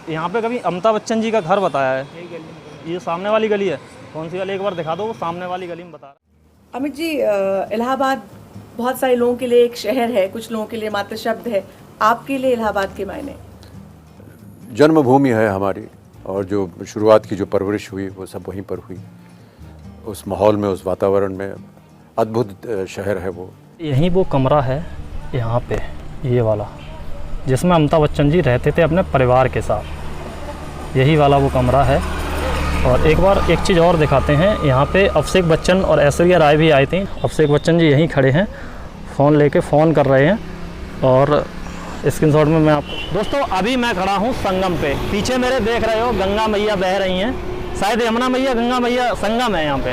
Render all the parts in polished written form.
यहाँ पे कभी अमिताभ बच्चन जी का घर बताया है? ये सामने वाली गली है। कौन सी वाली, एक बार दिखा दो। वो सामने वाली गली में बता रहा। अमित जी, इलाहाबाद बहुत सारे लोगों के लिए एक शहर है, कुछ लोगों के लिए मात्र शब्द है। आपके लिए इलाहाबाद के मायने? जन्मभूमि है हमारी, और जो शुरुआत की जो परवरिश हुई वो सब वहीं पर हुई। उस माहौल में, उस वातावरण में अद्भुत शहर है वो। यहीं वो कमरा है यहाँ पे, ये वाला, जिसमें अमिताभ बच्चन जी रहते थे अपने परिवार के साथ। यही वाला वो कमरा है। और एक बार एक चीज़ और दिखाते हैं। यहाँ पे अभिषेक बच्चन और ऐश्वर्या राय भी आई थी। अभिषेक बच्चन जी यहीं खड़े हैं, फ़ोन लेके फ़ोन कर रहे हैं। और स्क्रीनशॉट में मैं आपको, दोस्तों अभी मैं खड़ा हूँ संगम पे। पीछे मेरे देख रहे हो गंगा मैया बह रही हैं। शायद यमुना मैया गंगा मैया संगम है यहाँ पे,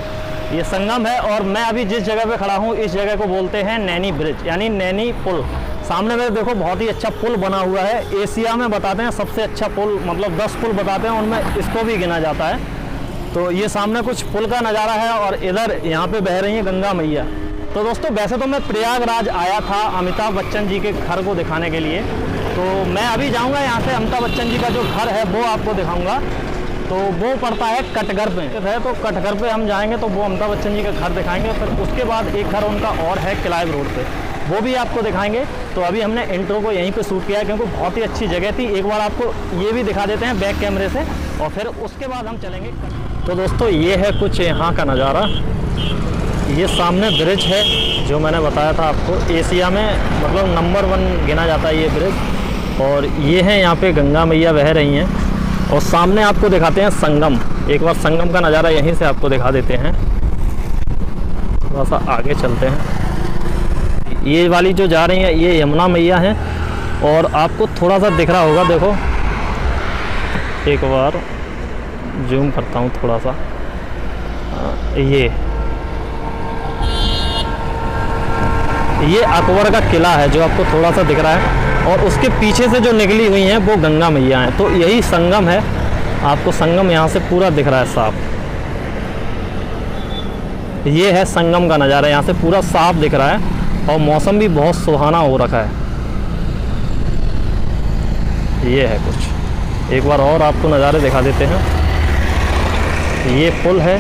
ये संगम है। और मैं अभी जिस जगह पे खड़ा हूँ इस जगह को बोलते हैं नैनी ब्रिज, यानी नैनी पुल। सामने में देखो बहुत ही अच्छा पुल बना हुआ है। एशिया में बताते हैं सबसे अच्छा पुल, मतलब 10 पुल बताते हैं, उनमें इसको भी गिना जाता है। तो ये सामने कुछ पुल का नज़ारा है और इधर यहाँ पे बह रही है गंगा मैया। तो दोस्तों वैसे तो मैं प्रयागराज आया था अमिताभ बच्चन जी के घर को दिखाने के लिए। तो मैं अभी जाऊँगा यहाँ से, अमिताभ बच्चन जी का जो घर है वो आपको दिखाऊँगा। तो वो पड़ता है कटघर पे है। तो कटघर पे हम जाएंगे तो वो अमिताभ बच्चन जी का घर दिखाएंगे। फिर उसके बाद एक घर उनका और है किलाइव रोड पे, वो भी आपको दिखाएंगे। तो अभी हमने इंट्रो को यहीं पे शूट किया है क्योंकि बहुत ही अच्छी जगह थी। एक बार आपको ये भी दिखा देते हैं बैक कैमरे से, और फिर उसके बाद हम चलेंगे। तो दोस्तों ये है कुछ यहाँ का नज़ारा। ये सामने ब्रिज है जो मैंने बताया था आपको, एशिया में मतलब नंबर 1 गिना जाता है ये ब्रिज। और ये है यहाँ पे गंगा मैया बह रही हैं। और सामने आपको दिखाते हैं संगम। एक बार संगम का नज़ारा यहीं से आपको दिखा देते हैं। थोड़ा सा आगे चलते हैं। ये वाली जो जा रही है ये यमुना मैया है। और आपको थोड़ा सा दिख रहा होगा, देखो एक बार जूम करता हूँ थोड़ा सा। ये अकबर का किला है जो आपको थोड़ा सा दिख रहा है। और उसके पीछे से जो निकली हुई हैं वो गंगा मैया हैं। तो यही संगम है, आपको संगम यहाँ से पूरा दिख रहा है साफ। ये है संगम का नज़ारा, यहाँ से पूरा साफ दिख रहा है। और मौसम भी बहुत सुहाना हो रखा है। ये है कुछ, एक बार और आपको नज़ारे दिखा देते हैं। ये पुल है,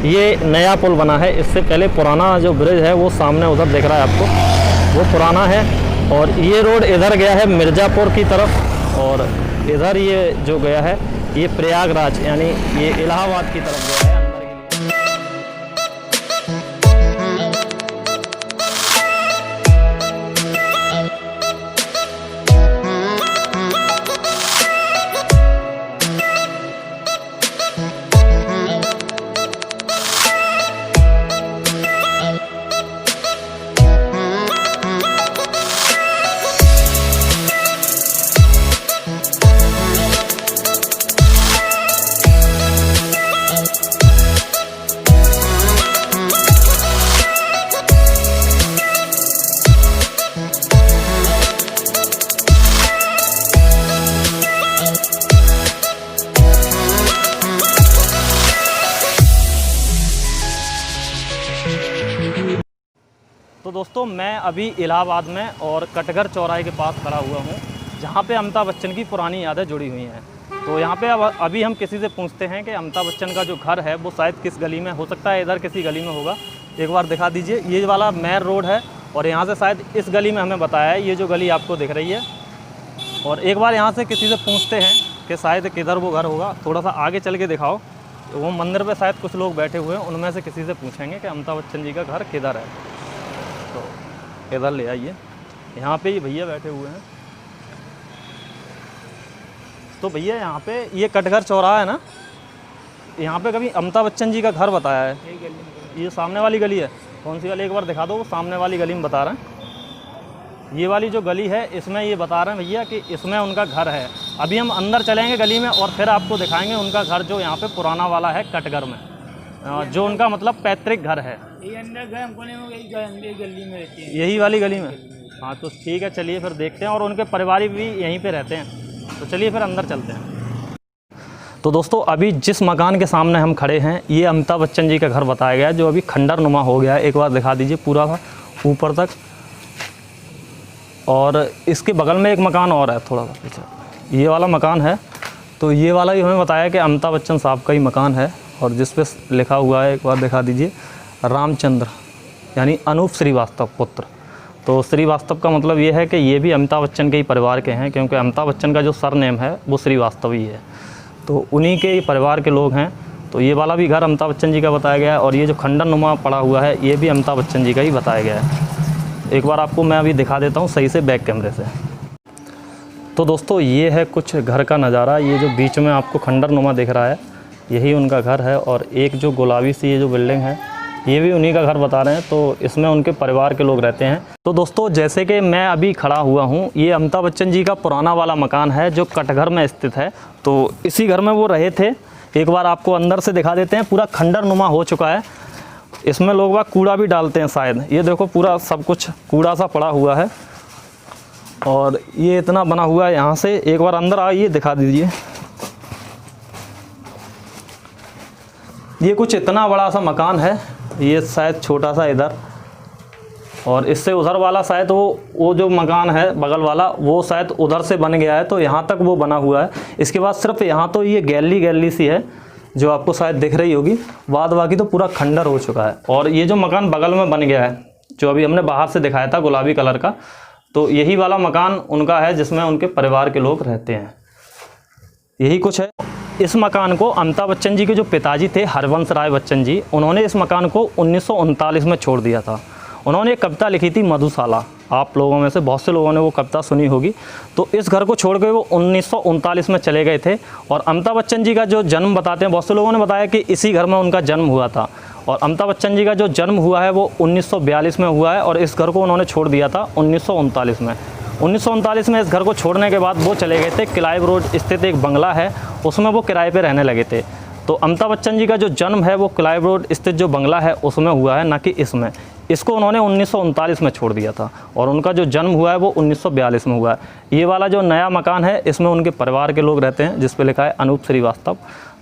ये नया पुल बना है। इससे पहले पुराना जो ब्रिज है वो सामने उधर दिख रहा है आपको, वो पुराना है। और ये रोड इधर गया है मिर्ज़ापुर की तरफ, और इधर ये जो गया है ये प्रयागराज यानी ये इलाहाबाद की तरफ गया है। तो दोस्तों मैं अभी इलाहाबाद में और कटघर चौराहे के पास खड़ा हुआ हूँ, जहाँ पे अमिताभ बच्चन की पुरानी यादें जुड़ी हुई हैं। तो यहाँ पे अभी हम किसी से पूछते हैं कि अमिताभ बच्चन का जो घर है वो शायद किस गली में हो सकता है, इधर किसी गली में होगा। एक बार दिखा दीजिए। ये वाला मेन रोड है और यहाँ से शायद इस गली में हमें बताया है, ये जो गली आपको दिख रही है। और एक बार यहाँ से किसी से पूछते हैं कि शायद किधर वो घर होगा। थोड़ा सा आगे चल के दिखाओ, तो वो मंदिर पे शायद कुछ लोग बैठे हुए हैं, उनमें से किसी से पूछेंगे कि अमिताभ बच्चन जी का घर किधर है। तो इधर ले आइए, यहाँ पे ये भैया बैठे हुए हैं। तो भैया यहाँ पे ये कटघर चौराहा है ना, यहाँ पे कभी अमिताभ बच्चन जी का घर बताया है? ये सामने वाली गली है। कौन सी वाली, एक बार दिखा दो। वो सामने वाली गली में बता रहे हैं। ये वाली जो गली है इसमें ये बता रहे हैं भैया कि इसमें उनका घर है। अभी हम अंदर चलेंगे गली में और फिर आपको दिखाएंगे उनका घर जो यहाँ पे पुराना वाला है कटघर में, जो उनका मतलब पैतृक घर है। यही वाली गली में। हाँ तो ठीक है, चलिए फिर देखते हैं। और उनके परिवार भी यहीं पे रहते हैं, तो चलिए फिर अंदर चलते हैं। तो दोस्तों अभी जिस मकान के सामने हम खड़े हैं ये अमिताभ बच्चन जी का घर बताया गया है, जो अभी खंडर नुमा हो गया है। एक बार दिखा दीजिए पूरा ऊपर तक। और इसके बगल में एक मकान और है थोड़ा सा पीछे, ये वाला मकान है। तो ये वाला भी हमें बताया कि अमिताभ बच्चन साहब का ही मकान है और जिस पे लिखा हुआ है, एक बार दिखा दीजिए, रामचंद्र यानी अनूप श्रीवास्तव पुत्र। तो श्रीवास्तव का मतलब ये है कि ये भी अमिताभ बच्चन के ही परिवार के हैं, क्योंकि अमिताभ बच्चन का जो सरनेम है वो श्रीवास्तव ही है, तो उन्हीं के ही परिवार के लोग हैं। तो ये वाला भी घर अमिताभ बच्चन जी का बताया गया है और ये जो खंडर नुमा पड़ा हुआ है ये भी अमिताभ बच्चन जी का ही बताया गया है। एक बार आपको मैं अभी दिखा देता हूँ सही से बैक कैमरे से। तो दोस्तों ये है कुछ घर का नज़ारा। ये जो बीच में आपको खंडर नुमा दिख रहा है यही उनका घर है, और एक जो गुलाबी सी ये जो बिल्डिंग है ये भी उन्हीं का घर बता रहे हैं। तो इसमें उनके परिवार के लोग रहते हैं। तो दोस्तों जैसे कि मैं अभी खड़ा हुआ हूँ, ये अमिताभ बच्चन जी का पुराना वाला मकान है जो कटघर में स्थित है। तो इसी घर में वो रहे थे। एक बार आपको अंदर से दिखा देते हैं। पूरा खंडर नुमा हो चुका है। इसमें लोग बाग कूड़ा भी डालते हैं शायद। ये देखो पूरा सब कुछ कूड़ा सा पड़ा हुआ है और ये इतना बना हुआ है। यहाँ से एक बार अंदर आइए, दिखा दीजिए। ये कुछ इतना बड़ा सा मकान है, ये शायद छोटा सा इधर, और इससे उधर वाला शायद वो जो मकान है बगल वाला वो शायद उधर से बन गया है, तो यहाँ तक वो बना हुआ है। इसके बाद सिर्फ यहाँ तो ये गैलरी सी है जो आपको शायद दिख रही होगी, बाद बाकी तो पूरा खंडर हो चुका है। और ये जो मकान बगल में बन गया है जो अभी हमने बाहर से दिखाया था गुलाबी कलर का, तो यही वाला मकान उनका है जिसमें उनके परिवार के लोग रहते हैं। यही कुछ है। इस मकान को अमिताभ बच्चन जी के जो पिताजी थे हरवंश राय बच्चन जी, उन्होंने इस मकान को 1939 में छोड़ दिया था। उन्होंने एक कविता लिखी थी मधुशाला, आप लोगों में से बहुत से लोगों ने वो कविता सुनी होगी। तो इस घर को छोड़ के वो 1939 में चले गए थे। और अमिताभ बच्चन जी का जो जन्म बताते हैं, बहुत से लोगों ने बताया कि इसी घर में उनका जन्म हुआ था। और अमिताभ बच्चन जी का जो जन्म हुआ है वो 1942 में हुआ है और इस घर को उन्होंने छोड़ दिया था 1939 में। 1939 में इस घर को छोड़ने के बाद वो चले गए थे क्लाइव रोड स्थित एक बंगला है, उसमें वो किराए पे रहने लगे थे। तो अमिताभ बच्चन जी का जो जन्म है वो क्लाइव रोड स्थित जो बंगला है उसमें हुआ है, ना कि इसमें। इसको उन्होंने 1939 में छोड़ दिया था और उनका जो जन्म हुआ है वो 1942 में हुआ है। ये वाला जो नया मकान है इसमें उनके परिवार के लोग रहते हैं, जिस पे लिखा है अनूप श्रीवास्तव।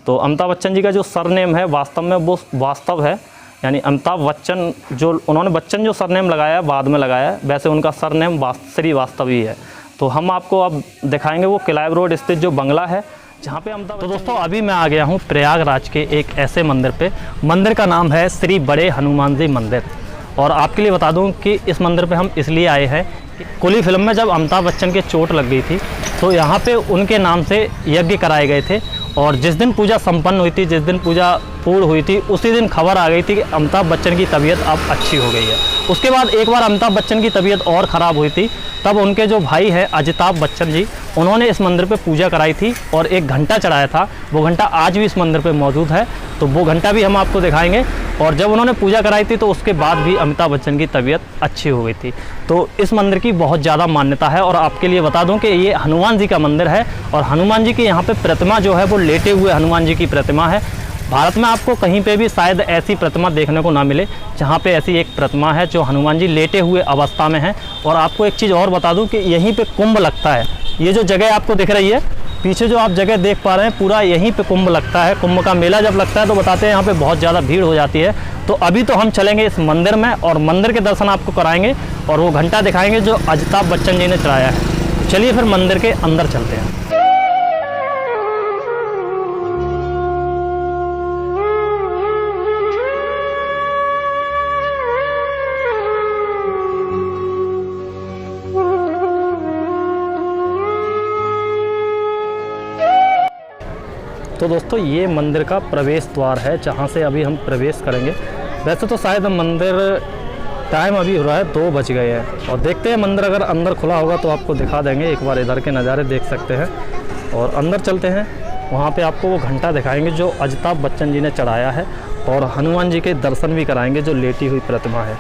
तो अमिताभ बच्चन जी का जो सरनेम है वास्तव में वो वास्तव है, यानी अमिताभ बच्चन जो उन्होंने बच्चन जो सरनेम लगाया है बाद में लगाया है, वैसे उनका सरनेम श्रीवास्तव ही है। तो हम आपको अब दिखाएंगे वो क्लाइव रोड स्थित जो बंगला है जहाँ पे अमिताभ। तो दोस्तों अभी मैं आ गया हूँ प्रयागराज के एक ऐसे मंदिर पे। मंदिर का नाम है श्री बड़े हनुमान जी मंदिर। और आपके लिए बता दूं कि इस मंदिर पे हम इसलिए आए हैं, कुली फिल्म में जब अमिताभ बच्चन के चोट लग गई थी तो यहाँ पे उनके नाम से यज्ञ कराए गए थे। और जिस दिन पूजा संपन्न हुई थी, जिस दिन पूजा पूर्ण हुई थी, उसी दिन खबर आ गई थी कि अमिताभ बच्चन की तबीयत अब अच्छी हो गई है। उसके बाद एक बार अमिताभ बच्चन की तबीयत और ख़राब हुई थी, तब उनके जो भाई हैं अजिताभ बच्चन जी, उन्होंने इस मंदिर पे पूजा कराई थी और एक घंटा चढ़ाया था। वो घंटा आज भी इस मंदिर पे मौजूद है, तो वो घंटा भी हम आपको दिखाएंगे। और जब उन्होंने पूजा कराई थी तो उसके बाद भी अमिताभ बच्चन की तबीयत अच्छी हो गई थी। तो इस मंदिर की बहुत ज़्यादा मान्यता है। और आपके लिए बता दूं कि ये हनुमान जी का मंदिर है और हनुमान जी की यहाँ पे प्रतिमा जो है वो लेटे हुए हनुमान जी की प्रतिमा है। भारत में आपको कहीं पे भी शायद ऐसी प्रतिमा देखने को ना मिले जहाँ पे ऐसी एक प्रतिमा है जो हनुमान जी लेटे हुए अवस्था में है। और आपको एक चीज़ और बता दूं कि यहीं पे कुंभ लगता है। ये जो जगह आपको दिख रही है पीछे, जो आप जगह देख पा रहे हैं, पूरा यहीं पे कुंभ लगता है। कुंभ का मेला जब लगता है तो बताते हैं यहाँ पे बहुत ज़्यादा भीड़ हो जाती है। तो अभी तो हम चलेंगे इस मंदिर में और मंदिर के दर्शन आपको कराएंगे और वो घंटा दिखाएंगे जो अमिताभ बच्चन जी ने चढ़ाया है। चलिए फिर मंदिर के अंदर चलते हैं। तो दोस्तों ये मंदिर का प्रवेश द्वार है जहाँ से अभी हम प्रवेश करेंगे। वैसे तो शायद मंदिर टाइम अभी हो रहा है 2 बज गए हैं और देखते हैं मंदिर अगर अंदर खुला होगा तो आपको दिखा देंगे। एक बार इधर के नज़ारे देख सकते हैं और अंदर चलते हैं। वहाँ पे आपको वो घंटा दिखाएंगे जो अमिताभ बच्चन जी ने चढ़ाया है और हनुमान जी के दर्शन भी कराएंगे जो लेटी हुई प्रतिमा है।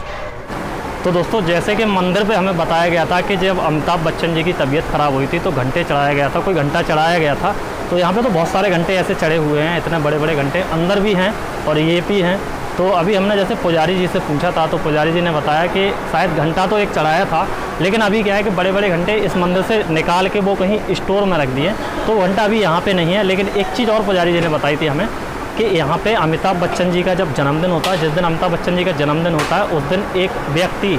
तो दोस्तों जैसे कि मंदिर पे हमें बताया गया था कि जब अमिताभ बच्चन जी की तबीयत ख़राब हुई थी तो घंटे चढ़ाया गया था, कोई घंटा चढ़ाया गया था। तो यहाँ पे तो बहुत सारे घंटे ऐसे चढ़े हुए हैं, इतने बड़े बड़े घंटे अंदर भी हैं और ये भी हैं। तो अभी हमने जैसे पुजारी जी से पूछा था तो पुजारी जी ने बताया कि शायद घंटा तो एक चढ़ाया था, लेकिन अभी क्या है कि बड़े बड़े घंटे इस मंदिर से निकाल के वो कहीं स्टोर में रख दिए, तो घंटा अभी यहाँ पे नहीं है। लेकिन एक चीज़ और पुजारी जी ने बताई थी हमें कि यहाँ पे अमिताभ बच्चन जी का जब जन्मदिन होता है, जिस दिन अमिताभ बच्चन जी का जन्मदिन होता है, उस दिन एक व्यक्ति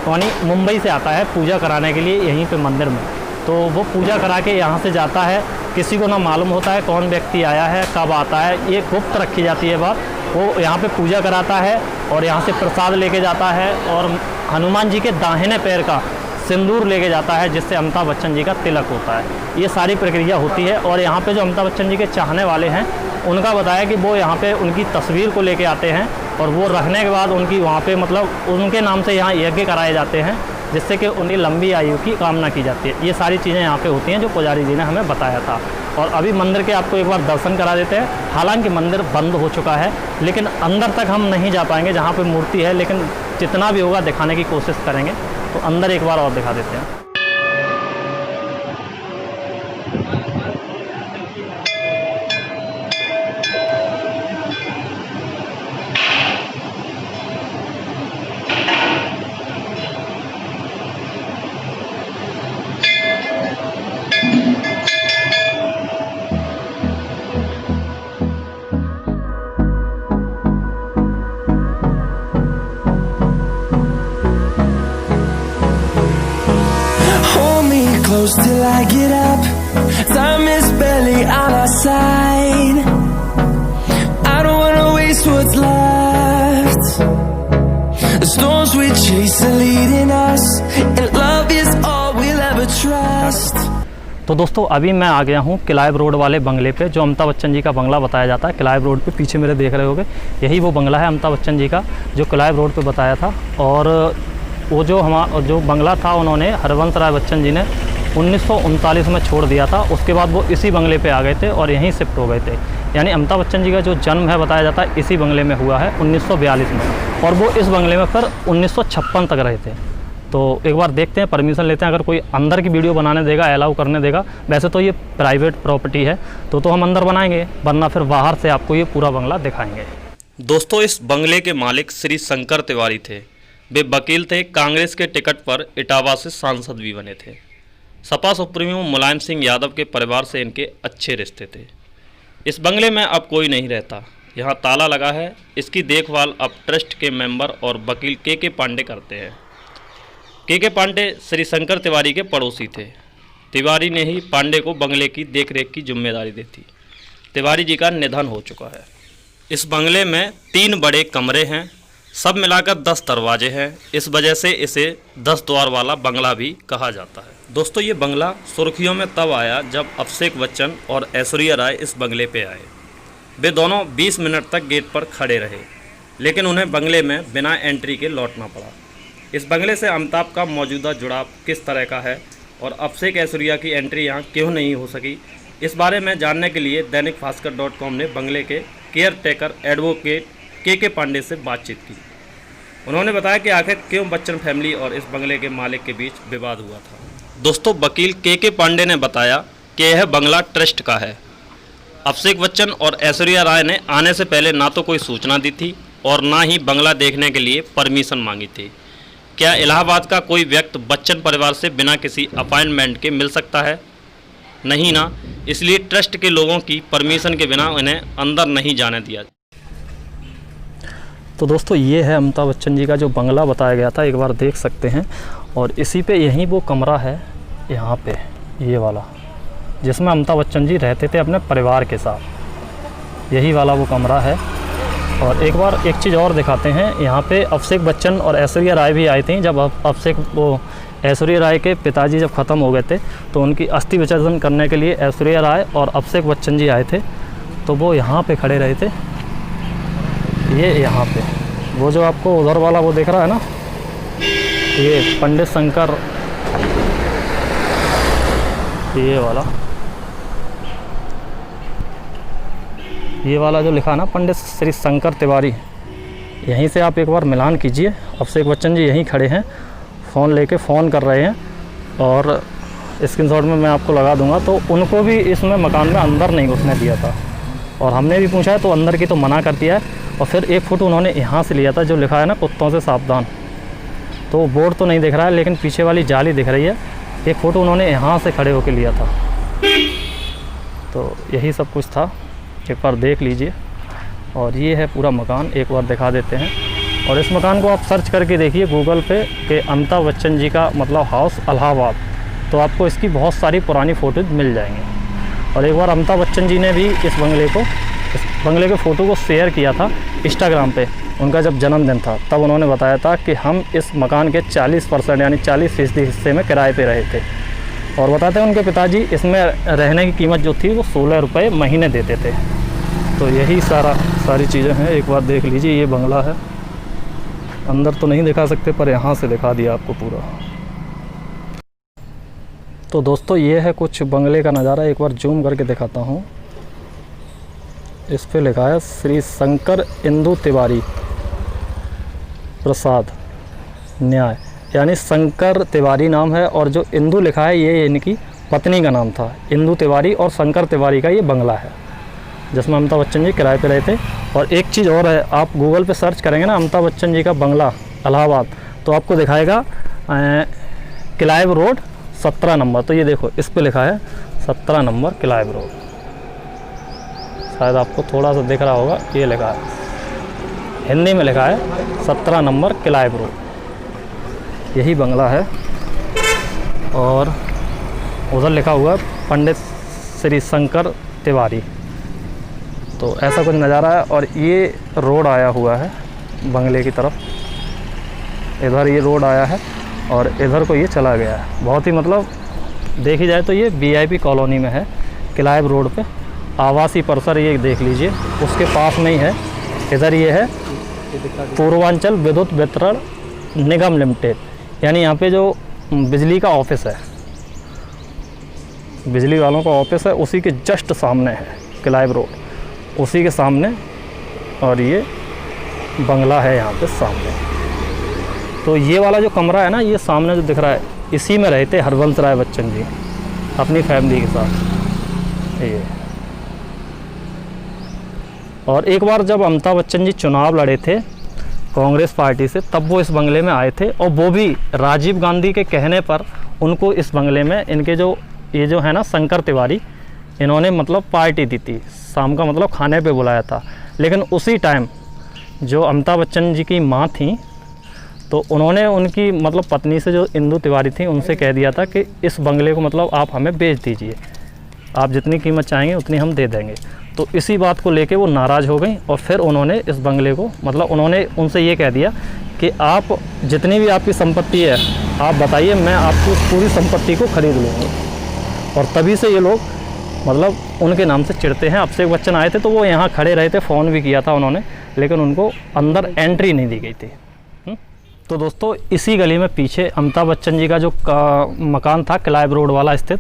यानी मुंबई से आता है पूजा कराने के लिए यहीं पे मंदिर में। तो वो पूजा करा के यहाँ से जाता है, किसी को ना मालूम होता है कौन व्यक्ति आया है, कब आता है, ये गुप्त रखी जाती है बात। वो यहाँ पे पूजा कराता है और यहाँ से प्रसाद लेके जाता है और हनुमान जी के दाहिने पैर का सिंदूर लेके जाता है, जिससे अमिताभ बच्चन जी का तिलक होता है। ये सारी प्रक्रिया होती है। और यहाँ पे जो अमिताभ बच्चन जी के चाहने वाले हैं उनका बताया कि वो यहाँ पे उनकी तस्वीर को लेके आते हैं और वो रखने के बाद उनकी वहाँ पे मतलब उनके नाम से यहाँ यज्ञ कराए जाते हैं, जिससे कि उनकी लंबी आयु की कामना की जाती है। ये सारी चीज़ें यहाँ पे होती हैं जो पुजारी जी ने हमें बताया था। और अभी मंदिर के आपको एक बार दर्शन करा देते हैं। हालांकि मंदिर बंद हो चुका है, लेकिन अंदर तक हम नहीं जा पाएंगे जहाँ पे मूर्ति है, लेकिन जितना भी होगा दिखाने की कोशिश करेंगे। तो अंदर एक बार और दिखा देते हैं। Close till I get up. Time is barely on our side. I don't wanna waste what's left. The storms we chase are leading us, and love is all we'll ever trust. तो दोस्तों अभी मैं आ गया हूँ Clive road वाले बंगले पे, जो अमिताभ बच्चन जी का बंगला बताया जाता है। क्लाइव रोड पे पीछे मेरे देख रहे होगे, यही वो बंगला है अमिताभ बच्चन जी का जो क्लाइव रोड पे बताया था। और वो जो बंगला था उन्होंने हरवंश राय बच्चन जी ने 1939 में छोड़ दिया था। उसके बाद वो इसी बंगले पे आ गए थे और यहीं शिफ्ट हो गए थे। यानी अमिताभ बच्चन जी का जो जन्म है बताया जाता है इसी बंगले में हुआ है 1942 में, और वो इस बंगले में फिर 1956 तक रहे थे। तो एक बार देखते हैं, परमिशन लेते हैं, अगर कोई अंदर की वीडियो बनाने देगा, अलाउ करने देगा। वैसे तो ये प्राइवेट प्रॉपर्टी है तो हम अंदर बनाएंगे, वरना फिर बाहर से आपको ये पूरा बंगला दिखाएंगे। दोस्तों इस बंगले के मालिक श्री शंकर तिवारी थे। वे वकील थे, कांग्रेस के टिकट पर इटावा से सांसद भी बने थे। सपा सुप्रीमो मुलायम सिंह यादव के परिवार से इनके अच्छे रिश्ते थे। इस बंगले में अब कोई नहीं रहता, यहाँ ताला लगा है। इसकी देखभाल अब ट्रस्ट के मेंबर और वकील के पांडे करते हैं। के पांडे श्री शंकर तिवारी के पड़ोसी थे। तिवारी ने ही पांडे को बंगले की देखरेख की जिम्मेदारी दी थी। तिवारी जी का निधन हो चुका है। इस बंगले में 3 बड़े कमरे हैं, सब मिलाकर 10 दरवाजे हैं। इस वजह से इसे 10 द्वार वाला बंगला भी कहा जाता है। दोस्तों ये बंगला सुर्खियों में तब आया जब अभिषेक बच्चन और ऐश्वर्या राय इस बंगले पे आए। वे दोनों 20 मिनट तक गेट पर खड़े रहे, लेकिन उन्हें बंगले में बिना एंट्री के लौटना पड़ा। इस बंगले से अमिताभ का मौजूदा जुड़ाव किस तरह का है और अभिषेक ऐश्वर्या की एंट्री यहाँ क्यों नहीं हो सकी, इस बारे में जानने के लिए दैनिक भास्कर.com ने बंगले के केयर टेकर एडवोकेट के पांडे से बातचीत की। उन्होंने बताया कि आखिर क्यों बच्चन फैमिली और इस बंगले के मालिक के बीच विवाद हुआ था। दोस्तों वकील के पांडे ने बताया कि यह बंगला ट्रस्ट का है। अभिषेक बच्चन और ऐश्वर्या राय ने आने से पहले ना तो कोई सूचना दी थी और ना ही बंगला देखने के लिए परमिशन मांगी थी। क्या इलाहाबाद का कोई व्यक्ति बच्चन परिवार से बिना किसी अपॉइंटमेंट के मिल सकता है? नहीं ना, इसलिए ट्रस्ट के लोगों की परमिशन के बिना उन्हें अंदर नहीं जाने दिया। तो दोस्तों ये है अमिताभ बच्चन जी का जो बंगला बताया गया था, एक बार देख सकते हैं। और इसी पे यहीं वो कमरा है यहाँ पे, ये वाला, जिसमें अमिताभ बच्चन जी रहते थे अपने परिवार के साथ। यही वाला वो कमरा है। और एक बार एक चीज़ और दिखाते हैं, यहाँ पे अभिषेक बच्चन और ऐश्वर्या राय भी आई थी। जब ऐश्वर्या राय के पिताजी जब ख़त्म हो गए थे तो उनकी अस्थि विसर्जन करने के लिए ऐश्वर्या राय और अभिषेक बच्चन जी आए थे। तो वो यहाँ पे खड़े रहे थे, ये यहाँ पे। वो जो आपको उधर वाला वो दिख रहा है ना, ये पंडित शंकर, ये वाला जो लिखा है ना पंडित श्री शंकर तिवारी, यहीं से आप एक बार मिलान कीजिए। अभिषेक बच्चन जी यहीं खड़े हैं, फ़ोन लेके फ़ोन कर रहे हैं और स्क्रीनशॉट में मैं आपको लगा दूंगा। तो उनको भी इसमें मकान में अंदर नहीं घुसने दिया था और हमने भी पूछा है तो अंदर की तो मना कर दिया है। और फिर एक फ़ोटो उन्होंने यहाँ से लिया था जो लिखा है ना कुत्तों से सावधान। तो बोर्ड तो नहीं दिख रहा है लेकिन पीछे वाली जाली दिख रही है। एक फ़ोटो उन्होंने यहाँ से खड़े होकर लिया था। तो यही सब कुछ था, एक बार देख लीजिए। और ये है पूरा मकान, एक बार दिखा देते हैं। और इस मकान को आप सर्च करके देखिए गूगल पे कि अमिताभ बच्चन जी का मतलब हाउस इलाहाबाद, तो आपको इसकी बहुत सारी पुरानी फ़ोटोज मिल जाएंगी। और एक बार अमिताभ बच्चन जी ने भी इस बंगले के फ़ोटो को शेयर किया था इंस्टाग्राम पे। उनका जब जन्मदिन था तब उन्होंने बताया था कि हम इस मकान के 40% यानी 40% हिस्से में किराए पे रहे थे। और बताते हैं उनके पिताजी इसमें रहने की कीमत जो थी वो 16 रुपये महीने देते थे। तो यही सारी चीज़ें हैं। एक बार देख लीजिए, ये बंगला है। अंदर तो नहीं दिखा सकते पर यहाँ से दिखा दिया आपको पूरा। तो दोस्तों ये है कुछ बंगले का नज़ारा। एक बार जूम करके दिखाता हूँ। इस पे लिखा है श्री शंकर इंदु तिवारी प्रसाद न्याय, यानी शंकर तिवारी नाम है और जो इंदु लिखा है ये इनकी पत्नी का नाम था, इंदु तिवारी। और शंकर तिवारी का ये बंगला है जिसमें अमिताभ बच्चन जी किराए पे रहे थे। और एक चीज़ और है, आप गूगल पे सर्च करेंगे ना अमिताभ बच्चन जी का बंगला इलाहाबाद, तो आपको दिखाएगा किलाइव रोड 17 नंबर। तो ये देखो इस पे लिखा है 17 नंबर किलाइव रोड, शायद आपको थोड़ा सा दिख रहा होगा। ये लिखा है हिंदी में लिखा है 17 नंबर किलाइव रोड, यही बंगला है। और उधर लिखा हुआ है पंडित श्री शंकर तिवारी। तो ऐसा कुछ नज़ारा है। और ये रोड आया हुआ है बंगले की तरफ, इधर ये रोड आया है और इधर को ये चला गया है। बहुत ही मतलब देखी जाए तो ये VIP कॉलोनी में है, किलाइव रोड पे। आवासीय परिसर ये देख लीजिए, उसके पास में ही है। इधर ये है पूर्वांचल विद्युत वितरण निगम लिमिटेड, यानी यहाँ पे जो बिजली का ऑफिस है, बिजली वालों का ऑफिस है, उसी के जस्ट सामने है किलाइव रोड, उसी के सामने। और ये बंगला है यहाँ पे सामने। तो ये वाला जो कमरा है ना, ये सामने जो दिख रहा है, इसी में रहते हरवंश राय बच्चन जी अपनी फैमिली के साथ। ये और एक बार जब अमिताभ बच्चन जी चुनाव लड़े थे कांग्रेस पार्टी से, तब वो इस बंगले में आए थे। और वो भी राजीव गांधी के कहने पर उनको इस बंगले में इनके ये जो है ना शंकर तिवारी, इन्होंने मतलब पार्टी दी थी, शाम का मतलब खाने पे बुलाया था। लेकिन उसी टाइम जो अमिताभ बच्चन जी की माँ थी, तो उन्होंने उनकी मतलब पत्नी से, जो इंदु तिवारी थी, उनसे कह दिया था कि इस बंगले को मतलब आप हमें बेच दीजिए, आप जितनी कीमत चाहेंगे उतनी हम दे देंगे। तो इसी बात को लेके वो नाराज़ हो गई और फिर उन्होंने इस बंगले को मतलब उन्होंने उनसे ये कह दिया कि आप जितनी भी आपकी संपत्ति है आप बताइए, मैं आपकी उस पूरी संपत्ति को खरीद लूँगी। और तभी से ये लोग मतलब उनके नाम से चिढ़ते हैं। अभिषेक बच्चन आए थे तो वो यहाँ खड़े रहे थे, फ़ोन भी किया था उन्होंने, लेकिन उनको अंदर एंट्री नहीं दी गई थी। तो दोस्तों इसी गली में पीछे अमिताभ बच्चन जी का जो मकान था किलाइव रोड वाला स्थित,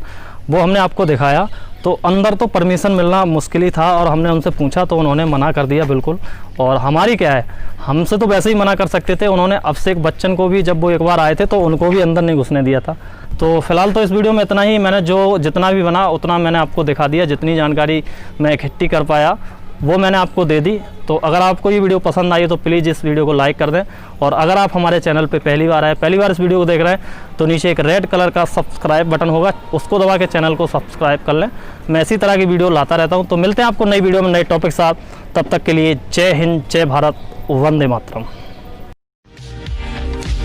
वो हमने आपको दिखाया। तो अंदर तो परमिशन मिलना मुश्किल ही था और हमने उनसे पूछा तो उन्होंने मना कर दिया बिल्कुल। और हमारी क्या है, हमसे तो वैसे ही मना कर सकते थे। उन्होंने अभिषेक बच्चन को भी जब वो एक बार आए थे तो उनको भी अंदर नहीं घुसने दिया था। तो फिलहाल तो इस वीडियो में इतना ही। मैंने जितना भी बना उतना मैंने आपको दिखा दिया, जितनी जानकारी मैं इकट्ठी कर पाया वो मैंने आपको दे दी। तो अगर आपको ये वीडियो पसंद आई तो प्लीज़ इस वीडियो को लाइक कर दें। और अगर आप हमारे चैनल पे पहली बार इस वीडियो को देख रहे हैं तो नीचे एक रेड कलर का सब्सक्राइब बटन होगा, उसको दबा के चैनल को सब्सक्राइब कर लें। मैं इसी तरह की वीडियो लाता रहता हूँ। तो मिलते हैं आपको नई वीडियो में नए टॉपिक साथ। तब तक के लिए जय हिंद, जय Bharat, Vande Mataram.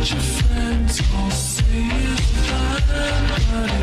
Your friends all say you're fine, but